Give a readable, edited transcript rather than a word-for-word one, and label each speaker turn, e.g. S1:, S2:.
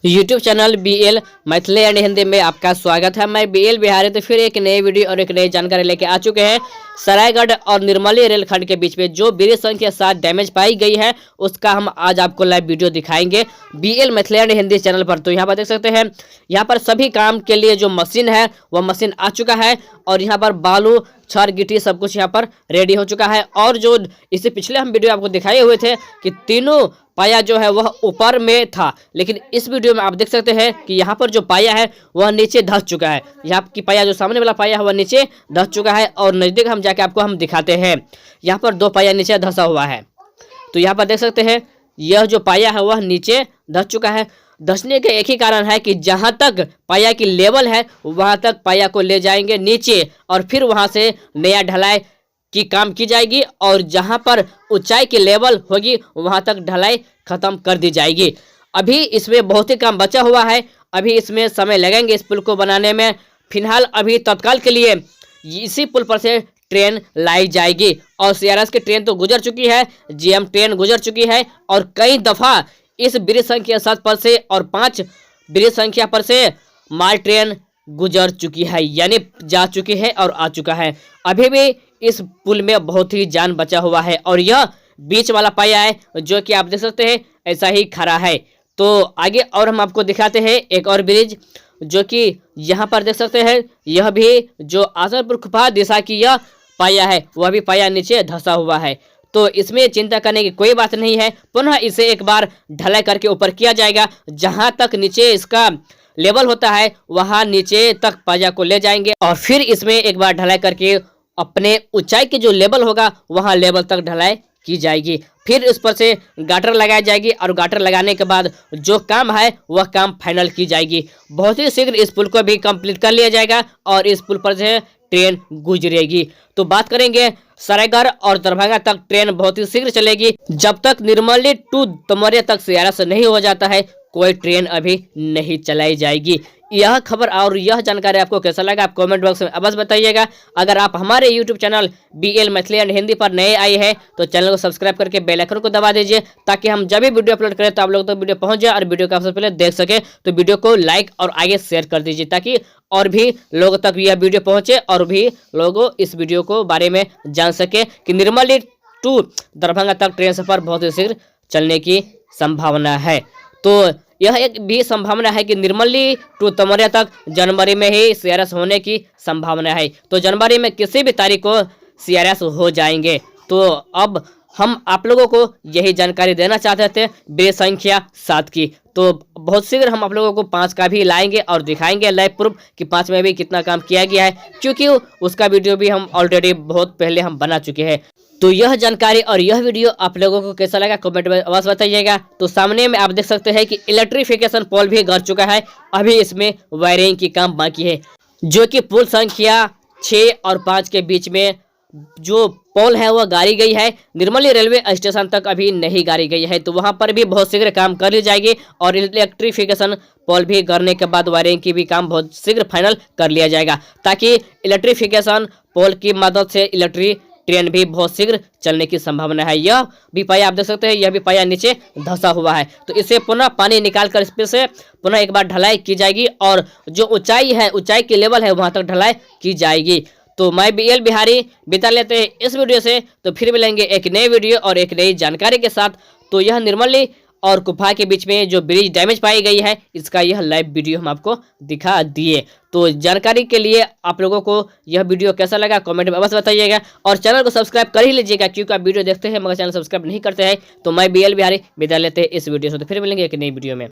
S1: YouTube channel BL Maithili and Hindi में आपका स्वागत है। मैं BL बिहारी तो फिर एक नई वीडियो और एक नई जानकारी लेके आ चुके हैं। सरायगढ़ और निर्मली रेलखंड के बीच में जो ब्रिज संख्या 7 डैमेज पाई गई है उसका हम आज आपको लाइव वीडियो दिखाएंगे BL Maithili and Hindi channel पर। तो यहाँ पर देख सकते हैं, यहाँ पर सभी काम के लिए जो मशीन है वह मशीन आ चुका है और यहाँ पर बालू छर गिट्टी सब कुछ यहाँ पर रेडी हो चुका है। और जो इससे पिछले हम वीडियो आपको दिखाए हुए थे कि तीनों पाया जो है वह ऊपर में था, लेकिन इस वीडियो में आप देख सकते हैं कि यहाँ पर जो पाया है वह नीचे धंस चुका है। यहाँ की पाया जो सामने वाला पाया है वह नीचे धंस चुका है और नज़दीक हम जाके आपको हम दिखाते हैं। यहाँ पर दो पाया नीचे धंसा हुआ है। तो यहाँ पर देख सकते हैं यह जो पाया है वह नीचे धंस चुका है। धंसने का एक ही कारण है कि जहाँ तक पाया की लेवल है वहाँ तक पाया को ले जाएंगे नीचे और फिर वहाँ से नया ढलाई की काम की जाएगी और जहां पर ऊंचाई की लेवल होगी वहां तक ढलाई खत्म कर दी जाएगी। अभी इसमें बहुत ही काम बचा हुआ है, अभी इसमें समय लगेंगे इस पुल को बनाने में। फिलहाल अभी तत्काल के लिए इसी पुल पर से ट्रेन लाई जाएगी और CRS की ट्रेन तो गुजर चुकी है, GM ट्रेन गुजर चुकी है और कई दफ़ा इस ब्रिज संख्या 7 पर से और 5 ब्रिज संख्या पर से माल ट्रेन गुजर चुकी है, यानी जा चुकी है और आ चुका है। अभी भी इस पुल में बहुत ही जान बचा हुआ है और यह बीच वाला पाया है जो कि आप देख सकते हैं ऐसा ही खड़ा है। तो आगे और हम आपको दिखाते हैं एक और ब्रिज जो कि यहाँ पर देख सकते हैं, यह भी जो आसनपुर खुफा दिशा की यह पाया है वह भी पाया नीचे धंसा हुआ है। तो इसमें चिंता करने की कोई बात नहीं है, पुनः इसे एक बार ढलाई करके ऊपर किया जाएगा। जहाँ तक नीचे इसका लेवल होता है वहाँ नीचे तक पाया को ले जाएंगे और फिर इसमें एक बार ढलाई करके अपने ऊंचाई के जो लेवल होगा वहाँ लेवल तक ढलाई की जाएगी। फिर इस पर से गाटर लगाई जाएगी और गाटर लगाने के बाद जो काम है वह काम फाइनल की जाएगी। बहुत ही शीघ्र इस पुल को भी कंप्लीट कर लिया जाएगा और इस पुल पर से ट्रेन गुजरेगी। तो बात करेंगे सरायगढ़ और दरभंगा तक ट्रेन बहुत ही शीघ्र चलेगी। जब तक निर्मली टू तमोरिया तक CRS नहीं हो जाता है कोई ट्रेन अभी नहीं चलाई जाएगी। यह खबर और यह जानकारी आपको कैसा लगा आप कमेंट बॉक्स में अवश्य बताइएगा। अगर आप हमारे YouTube channel BL Maithili and Hindi पर नए आए हैं तो चैनल को सब्सक्राइब करके बेल आइकन को दबा दीजिए ताकि हम जब भी वीडियो अपलोड करें तो आप लोग तक वीडियो पहुंच जाए और वीडियो को सबसे पहले देख सके। तो वीडियो को लाइक और आगे शेयर कर दीजिए ताकि और भी लोगों तक यह वीडियो पहुँचे और भी लोगों इस वीडियो को बारे में जान सके कि निर्मली टू दरभंगा तक ट्रेन सफर बहुत ही शीघ्र चलने की संभावना है। तो यह एक भी संभावना है कि निर्मली टू तमोरिया तक जनवरी में ही CRS होने की संभावना है। तो जनवरी में किसी भी तारीख को CRS हो जाएंगे। तो अब हम आप लोगों को यही जानकारी देना चाहते थे ब्रिज संख्या 7 की। तो बहुत शीघ्र हम आप लोगों को 5 का भी लाएंगे और दिखाएंगे लाइव प्रूफ कि 5 में भी कितना काम किया गया है, क्योंकि उसका वीडियो भी हम ऑलरेडी बहुत पहले हम बना चुके हैं। तो यह जानकारी और यह वीडियो आप लोगों को कैसा लगा कमेंट में अवश्य बताइएगा। तो सामने में आप देख सकते हैं कि इलेक्ट्रिफिकेशन पोल भी गड़ चुका है, अभी इसमें वायरिंग की काम बाकी है। जो कि पुल संख्या 6 और 5 के बीच में जो पोल है वह गाड़ी गई है, निर्मली रेलवे स्टेशन तक अभी नहीं गाड़ी गई है। तो वहां पर भी बहुत शीघ्र काम कर ली जाएगी और इलेक्ट्रिफिकेशन पोल भी करने के बाद वायरिंग की भी काम बहुत शीघ्र फाइनल कर लिया जाएगा ताकि इलेक्ट्रिफिकेशन पोल की मदद से इलेक्ट्रिक ट्रेन भी बहुत शीघ्र चलने की संभावना है। यह भी पाया आप देख सकते हैं, यह भी पाया नीचे धंसा हुआ है। तो इसे पुनः पानी निकाल कर इस से पुनः एक बार ढलाई की जाएगी और जो ऊंचाई है, ऊंचाई की लेवल है वहां तक ढलाई की जाएगी। तो मैं BL बिहारी बिता लेते हैं इस वीडियो से। तो फिर मिलेंगे एक नए वीडियो और एक नई जानकारी के साथ। तो यह निर्मली और कुफा के बीच में जो ब्रिज डैमेज पाई गई है इसका यह लाइव वीडियो हम आपको दिखा दिए। तो जानकारी के लिए आप लोगों को यह वीडियो कैसा लगा कमेंट में अवश्य बताइएगा और चैनल को सब्सक्राइब कर ही लीजिएगा, क्योंकि आप वीडियो देखते हैं मगर चैनल सब्सक्राइब नहीं करते हैं। तो मैं BL बिहारी विदा लेते हैं इस वीडियो से। तो फिर मिलेंगे एक नई वीडियो में।